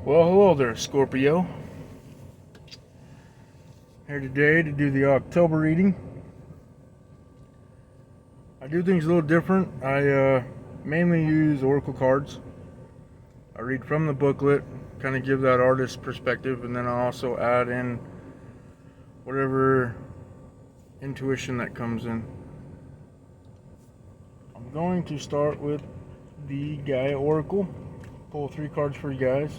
Well, hello there, Scorpio. Here today to do the October reading. I do things a little different. I mainly use oracle cards. I read from the booklet, kind of give that artist perspective, and then I also add in whatever intuition that comes in. I'm going to start with the Gaia Oracle. Pull 3 cards for you guys.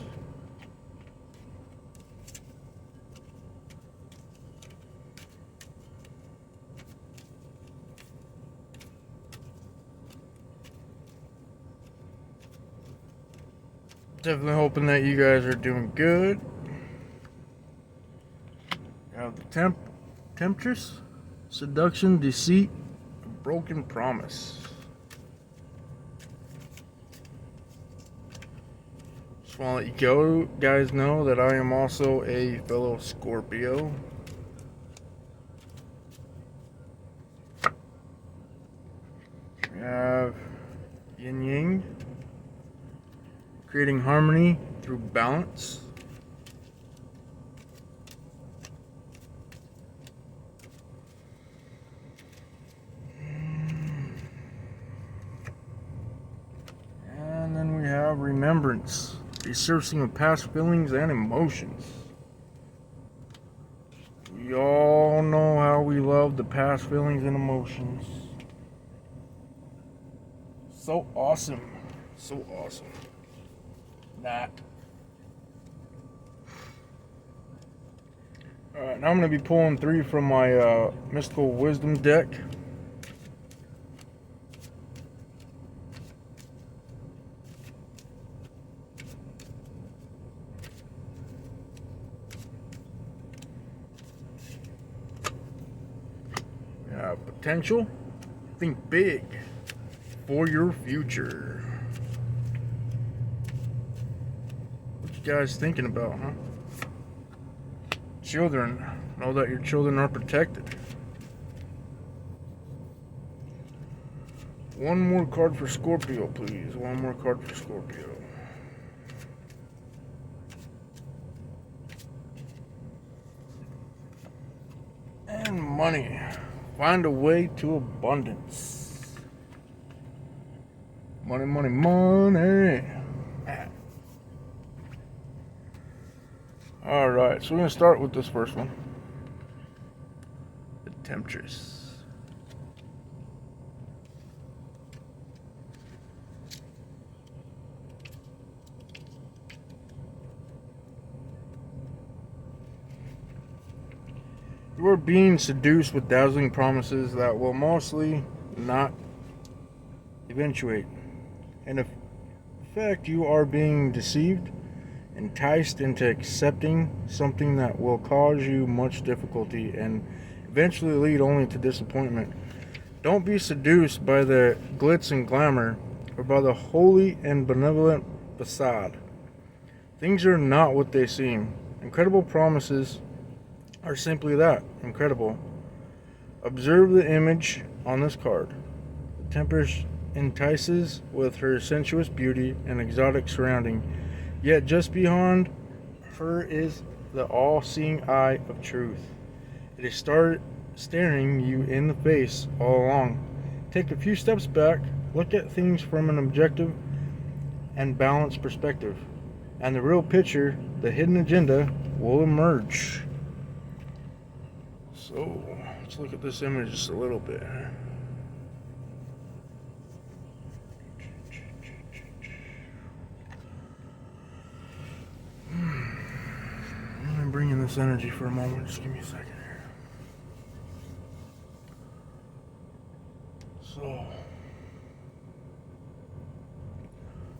Definitely hoping that you guys are doing good. You have the Temptress, Seduction, Deceit, Broken Promise. Just want to let you guys know that I am also a fellow Scorpio. We have Yin Yang, creating harmony through balance. And then we have remembrance, resurfacing of past feelings and emotions. We all know how we love the past feelings and emotions. So awesome. So awesome. Alright, now I'm going to be pulling 3 from my Mystical Wisdom deck. We have potential. Think big for your future. Guys thinking about, huh? Children. Know that your children are protected. One more card for Scorpio, please. One more card for Scorpio. And money. Find a way to abundance. Money, money, money. Alright, so we're going to start with this first one. The Temptress. You are being seduced with dazzling promises that will mostly not eventuate. In effect, you are being deceived, enticed into accepting something that will cause you much difficulty and eventually lead only to disappointment. Don't be seduced by the glitz and glamour or by the holy and benevolent facade. Things are not what they seem. Incredible promises are simply that, incredible. Observe the image on this card. The Temptress entices with her sensuous beauty and exotic surrounding. Yet just beyond her is the all-seeing eye of truth. It is staring you in the face all along. Take a few steps back, look at things from an objective and balanced perspective, and the real picture, the hidden agenda, will emerge. So, let's look at this image just a little bit. Bring in this energy for a moment. Just give me a second here. So,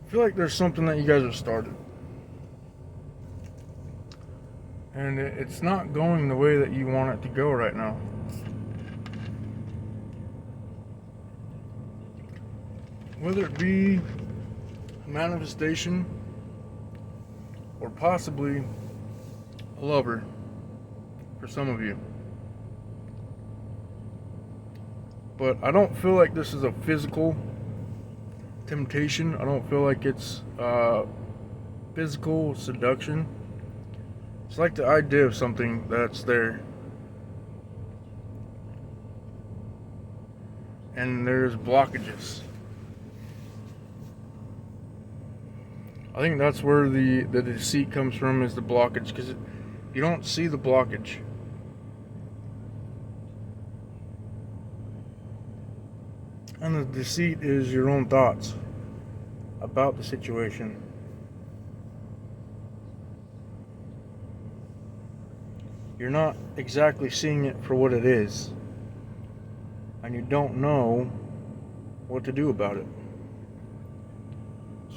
I feel like there's something that you guys have started, and it's not going the way that you want it to go right now. Whether it be manifestation or possibly a lover for some of you. But I don't feel like this is a physical temptation. I don't feel like it's physical seduction. It's like the idea of something that's there, and there's blockages. I think that's where the deceit comes from, is the blockage, because you don't see the blockage. And the deceit is your own thoughts about the situation. You're not exactly seeing it for what it is, and you don't know what to do about it.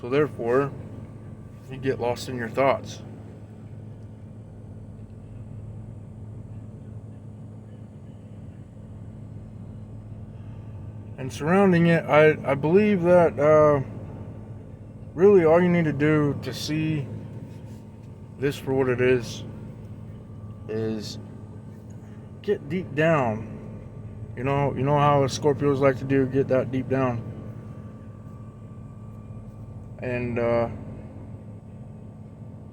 So therefore, you get lost in your thoughts. And surrounding it, I believe that really all you need to do to see this for what it is get deep down. You know how Scorpios like to do, get that deep down. And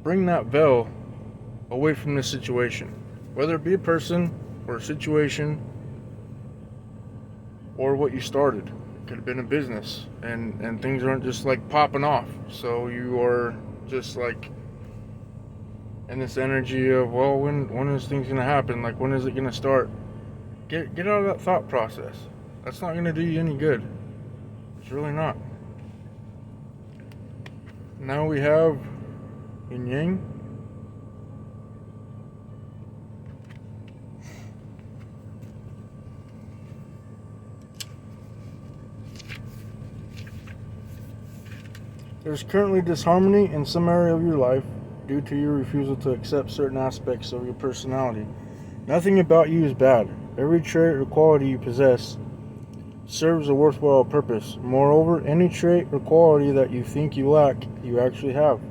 bring that veil away from the situation. Whether it be a person or a situation or what you started. It could have been a business, and things aren't just like popping off. So you are just like in this energy of, well, when is things gonna happen? Like, when is it gonna start? Get out of that thought process. That's not gonna do you any good. It's really not. Now we have yin yang. There's currently disharmony in some area of your life due to your refusal to accept certain aspects of your personality. Nothing about you is bad. Every trait or quality you possess serves a worthwhile purpose. Moreover, any trait or quality that you think you lack, you actually have.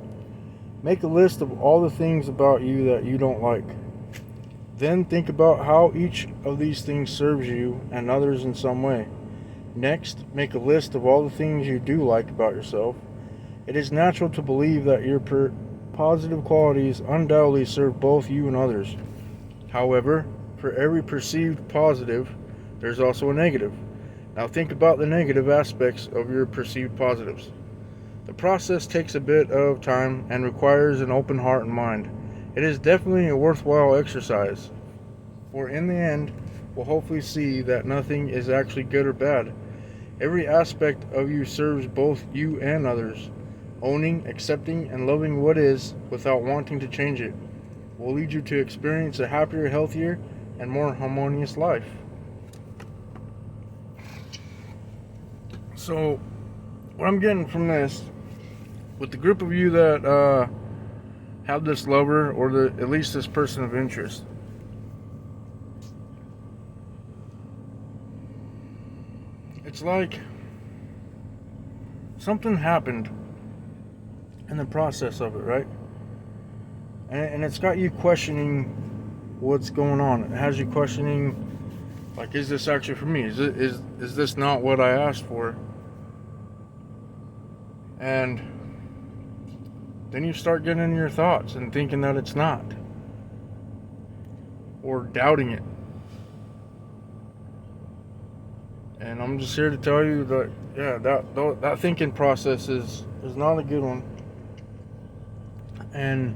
Make a list of all the things about you that you don't like. Then think about how each of these things serves you and others in some way. Next, make a list of all the things you do like about yourself. It is natural to believe that your positive qualities undoubtedly serve both you and others. However, for every perceived positive, there's also a negative. Now think about the negative aspects of your perceived positives. The process takes a bit of time and requires an open heart and mind. It is definitely a worthwhile exercise, for in the end, we'll hopefully see that nothing is actually good or bad. Every aspect of you serves both you and others. Owning, accepting, and loving what is without wanting to change it will lead you to experience a happier, healthier, and more harmonious life. So, what I'm getting from this, with the group of you that have this lover, or at least this person of interest, it's like something happened in the process of it, right? And it's got you questioning what's going on. It has you questioning, like, is this actually for me? Is this not what I asked for? And then you start getting into your thoughts and thinking that it's not, or doubting it. And I'm just here to tell you that, yeah, that thinking process is not a good one. And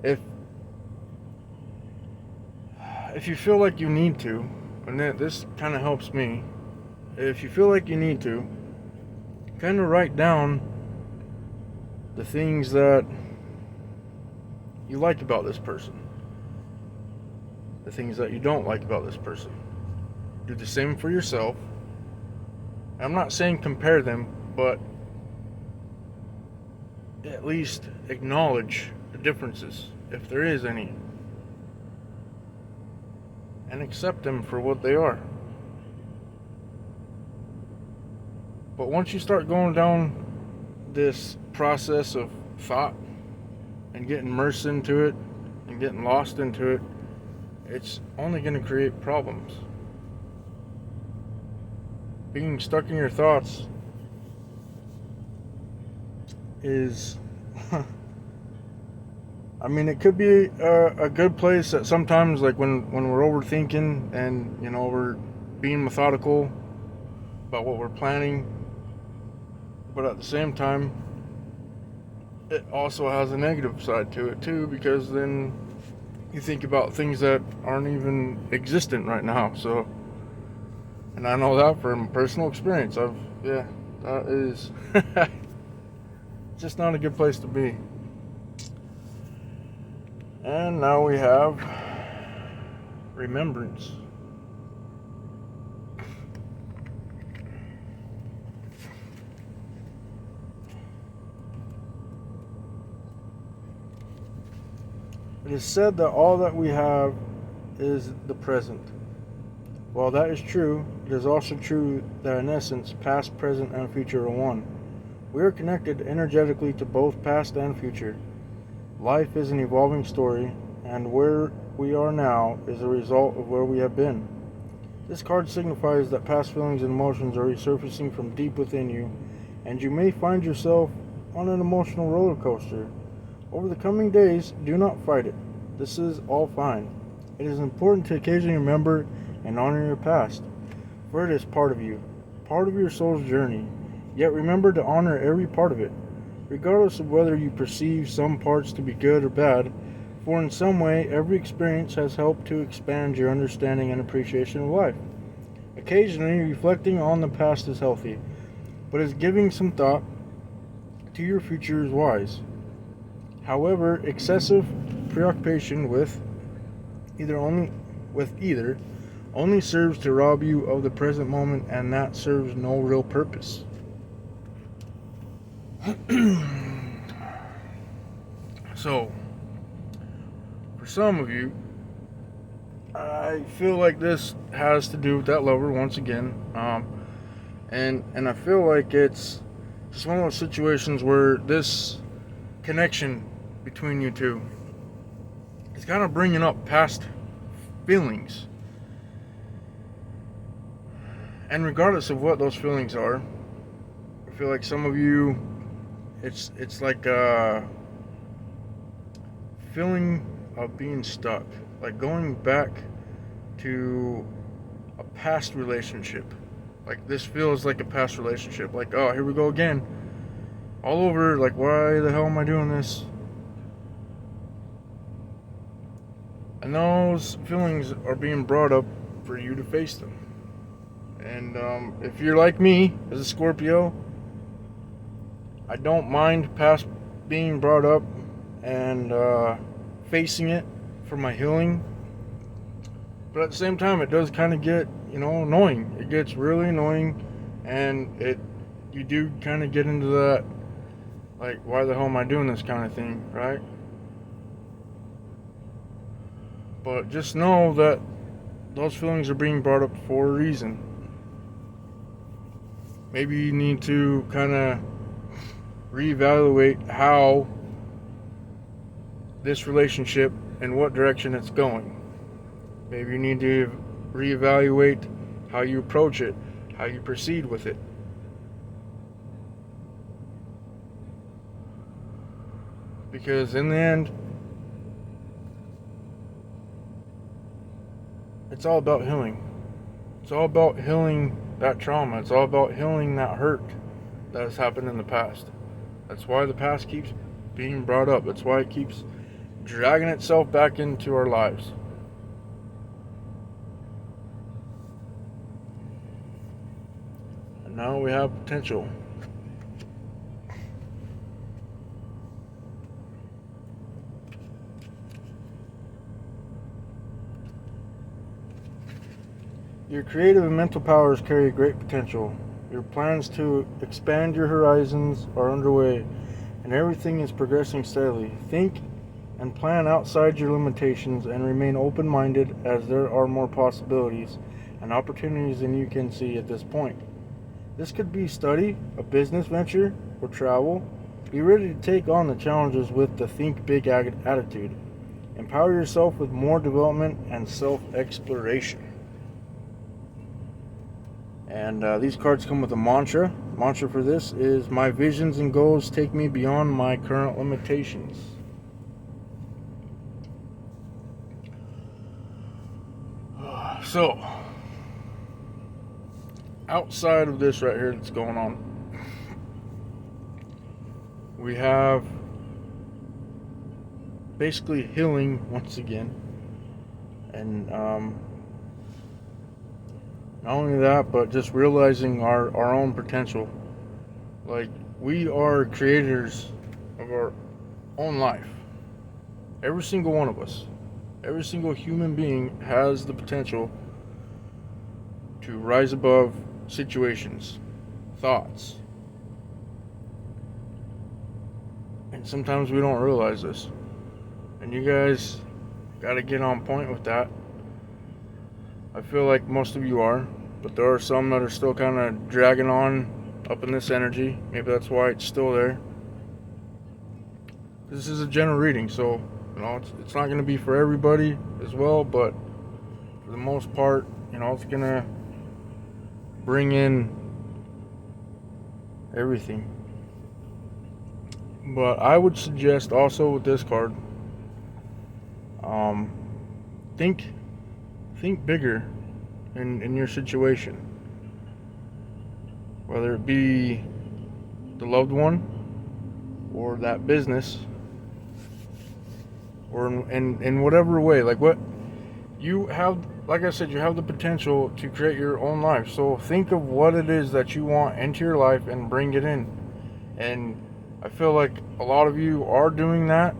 if you feel like you need to, and this kind of helps me, if you feel like you need to, kind of write down the things that you like about this person, the things that you don't like about this person. Do the same for yourself. I'm not saying compare them, but at least acknowledge the differences, if there is any, and accept them for what they are. But once you start going down this process of thought and getting immersed into it and getting lost into it, it's only going to create problems. Being stuck in your thoughts is I mean, it could be a good place that sometimes, like when we're overthinking and we're being methodical about what we're planning, but at the same time, it also has a negative side to it too, because then you think about things that aren't even existent right now. So, and I know that from personal experience. That is just not a good place to be. And now we have remembrance. It is said that all that we have is the present. While that is true, it is also true that in essence, past, present, and future are one. We are connected energetically to both past and future. Life is an evolving story, and where we are now is a result of where we have been. This card signifies that past feelings and emotions are resurfacing from deep within you, and you may find yourself on an emotional roller coaster. Over the coming days, do not fight it. This is all fine. It is important to occasionally remember and honor your past, for it is part of you, part of your soul's journey. Yet remember to honor every part of it, regardless of whether you perceive some parts to be good or bad, for in some way every experience has helped to expand your understanding and appreciation of life. Occasionally, reflecting on the past is healthy, but is giving some thought to your future is wise. However, excessive preoccupation with either only serves to rob you of the present moment, and that serves no real purpose. So, for some of you, I feel like this has to do with that lover once again, and I feel like it's just one of those situations where this connection between you two is kind of bringing up past feelings, and regardless of what those feelings are, I feel like some of you, it's like a feeling of being stuck, like going back to a past relationship. Like this feels like a past relationship, like, oh, here we go again, all over. Like, why the hell am I doing this? And those feelings are being brought up for you to face them. And if you're like me, as a Scorpio, I don't mind past being brought up and facing it for my healing. But at the same time, it does kind of get, annoying. It gets really annoying, and you do kind of get into that, like, why the hell am I doing this kind of thing, right? But just know that those feelings are being brought up for a reason. Maybe you need to kind of reevaluate how this relationship and what direction it's going. Maybe you need to reevaluate how you approach it, how you proceed with it. Because in the end, it's all about healing. It's all about healing that trauma. It's all about healing that hurt that has happened in the past. That's why the past keeps being brought up. That's why it keeps dragging itself back into our lives. And now we have potential. Your creative and mental powers carry great potential. Your plans to expand your horizons are underway, and everything is progressing steadily. Think and plan outside your limitations and remain open-minded, as there are more possibilities and opportunities than you can see at this point. This could be study, a business venture, or travel. Be ready to take on the challenges with the think big attitude. Empower yourself with more development and self-exploration. And these cards come with a mantra. Mantra for this is, my visions and goals take me beyond my current limitations. So, outside of this right here that's going on, we have basically healing once again. And not only that, but just realizing our own potential. Like, we are creators of our own life. Every single one of us. Every single human being has the potential to rise above situations, thoughts. And sometimes we don't realize this. And you guys got to get on point with that. I feel like most of you are, but there are some that are still kind of dragging on up in this energy. Maybe that's why it's still there. This is a general reading, so it's not going to be for everybody as well, but for the most part, it's going to bring in everything. But I would suggest also with this card, think bigger in your situation. Whether it be the loved one or that business, or in whatever way. Like, what you have, like I said, you have the potential to create your own life. So think of what it is that you want into your life and bring it in. And I feel like a lot of you are doing that,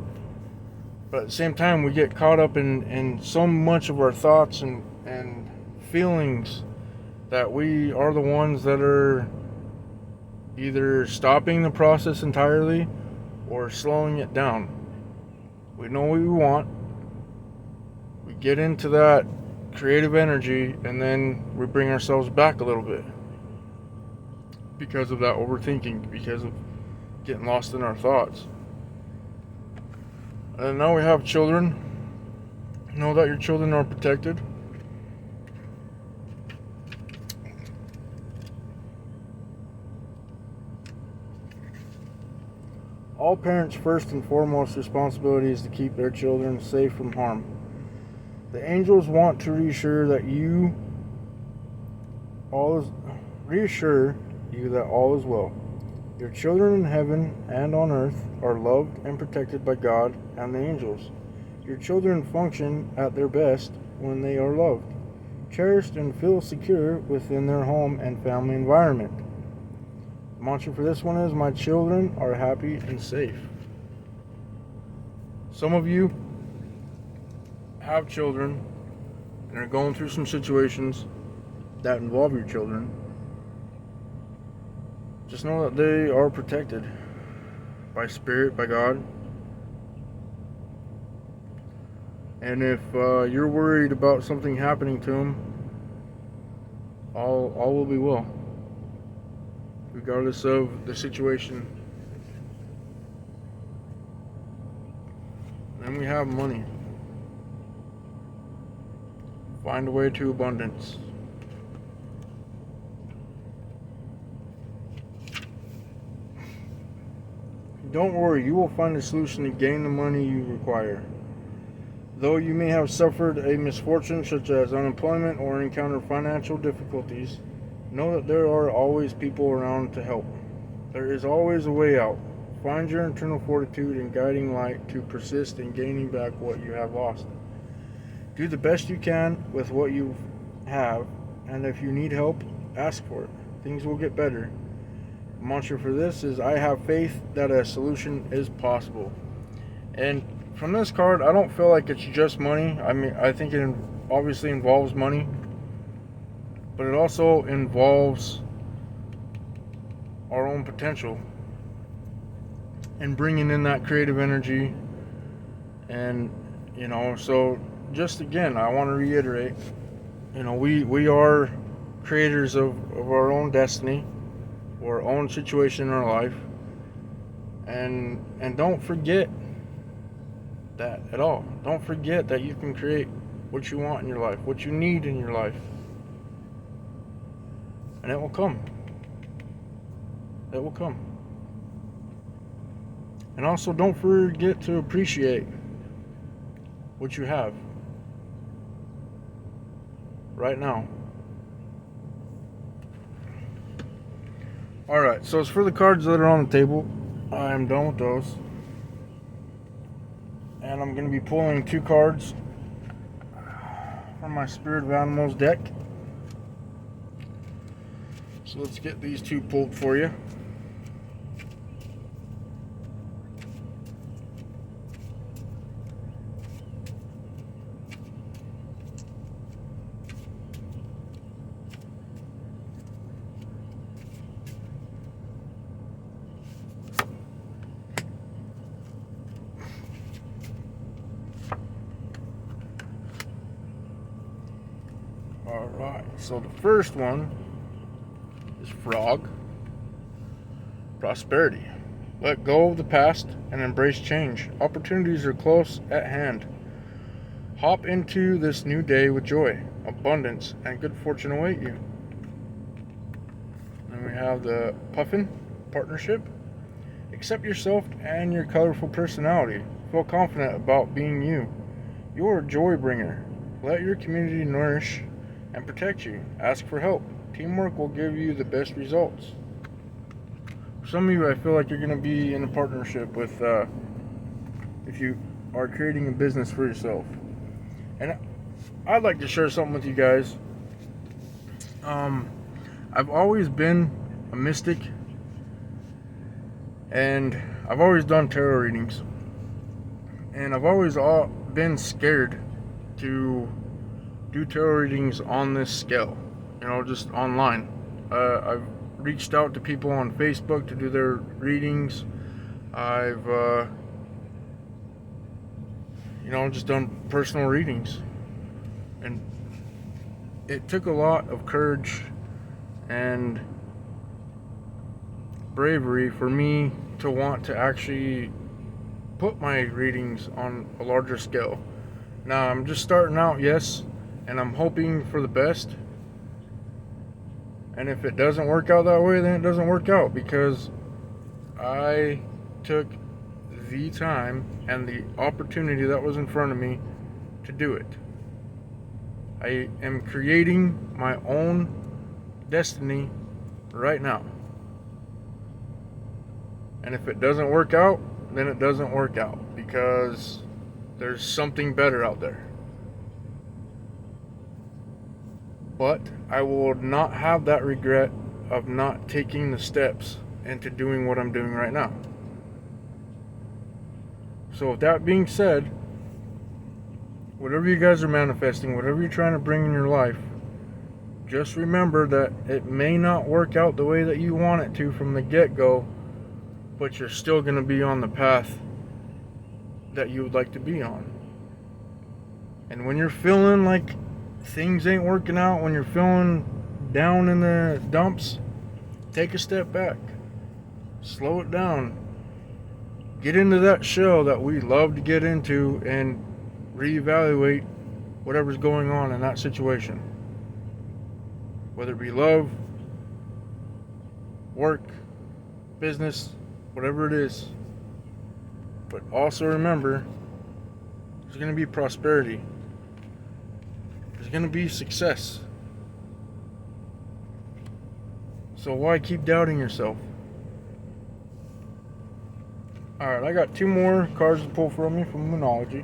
but at the same time, we get caught up in so much of our thoughts and feelings that we are the ones that are either stopping the process entirely or slowing it down. We know what we want, we get into that creative energy, and then we bring ourselves back a little bit because of that overthinking, because of getting lost in our thoughts. And now we have children. Know that your children are protected. All parents' first and foremost responsibility is to keep their children safe from harm. The angels want to reassure you that all is well. Your children in heaven and on earth are loved and protected by God and the angels. Your children function at their best when they are loved, cherished, and feel secure within their home and family environment. The mantra for this one is, my children are happy and safe. Some of you have children and are going through some situations that involve your children. Just know that they are protected by Spirit, by God. And if you're worried about something happening to them, all will be well, regardless of the situation. Then we have money. Find a way to abundance. Don't worry, you will find a solution to gain the money you require. Though you may have suffered a misfortune such as unemployment or encounter financial difficulties, know that there are always people around to help. There is always a way out. Find your internal fortitude and guiding light to persist in gaining back what you have lost. Do the best you can with what you have, and if you need help, ask for it. Things will get better. The mantra for this is, I have faith that a solution is possible. And from this card, I don't feel like it's just money. I mean, I think it obviously involves money, but it also involves our own potential and bringing in that creative energy. And so just again, I want to reiterate, we are creators of our own destiny, or our own situation in our life, and don't forget that at all. Don't forget that you can create what you want in your life, what you need in your life, and it will come. It will come. And also, don't forget to appreciate what you have right now. Alright, so as for the cards that are on the table, I'm done with those. And I'm going to be pulling 2 cards from my Spirit of Animals deck. So let's get these 2 pulled for you. Alright, so the first one is Frog. Prosperity. Let go of the past and embrace change. Opportunities are close at hand. Hop into this new day with joy, abundance, and good fortune await you. Then we have the Puffin. Partnership. Accept yourself and your colorful personality. Feel confident about being you. You're a joy bringer. Let your community nourish and protect you. Ask for help. Teamwork will give you the best results. For some of you, I feel like you're going to be in a partnership with, if you are creating a business for yourself. And I'd like to share something with you guys. I've always been a mystic, and I've always done tarot readings. And I've always been scared to do tarot readings on this scale, just online. I've reached out to people on Facebook to do their readings. I've just done personal readings, and it took a lot of courage and bravery for me to want to actually put my readings on a larger scale. Now I'm just starting out, yes, and I'm hoping for the best. And if it doesn't work out that way, then it doesn't work out, because I took the time and the opportunity that was in front of me to do it. I am creating my own destiny right now. And if it doesn't work out, then it doesn't work out, because there's something better out there. But I will not have that regret of not taking the steps into doing what I'm doing right now. So with that being said, whatever you guys are manifesting, whatever you're trying to bring in your life, just remember that it may not work out the way that you want it to from the get-go, but you're still going to be on the path that you would like to be on. And when you're feeling like things ain't working out, when you're feeling down in the dumps, take a step back, slow it down, get into that shell that we love to get into, and reevaluate whatever's going on in that situation, whether it be love, work, business, whatever it is. But also remember, there's going to be prosperity. There's going to be success. So why keep doubting yourself? Alright, I got 2 more cards to pull from you from Monology.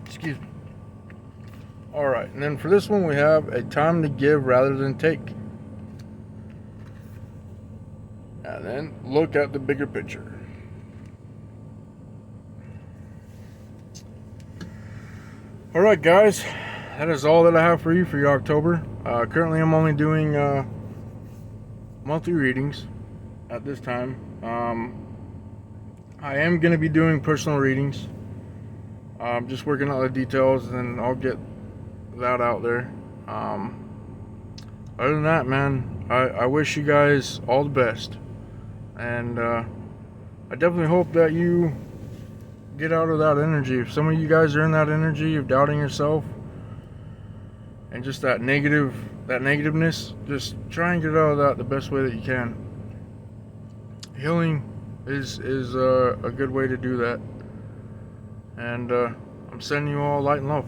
Excuse me. Alright, and then for this one we have a time to give rather than take. And then look at the bigger picture. Alright guys, that is all that I have for you for your October. Currently I'm only doing monthly readings at this time. I am going to be doing personal readings. I'm just working out the details, and I'll get that out there. Other than that, man, I wish you guys all the best. And I definitely hope that you get out of that energy. If some of you guys are in that energy of doubting yourself and just that negativeness, just try and get out of that the best way that you can. Healing is a good way to do that. And I'm sending you all light and love.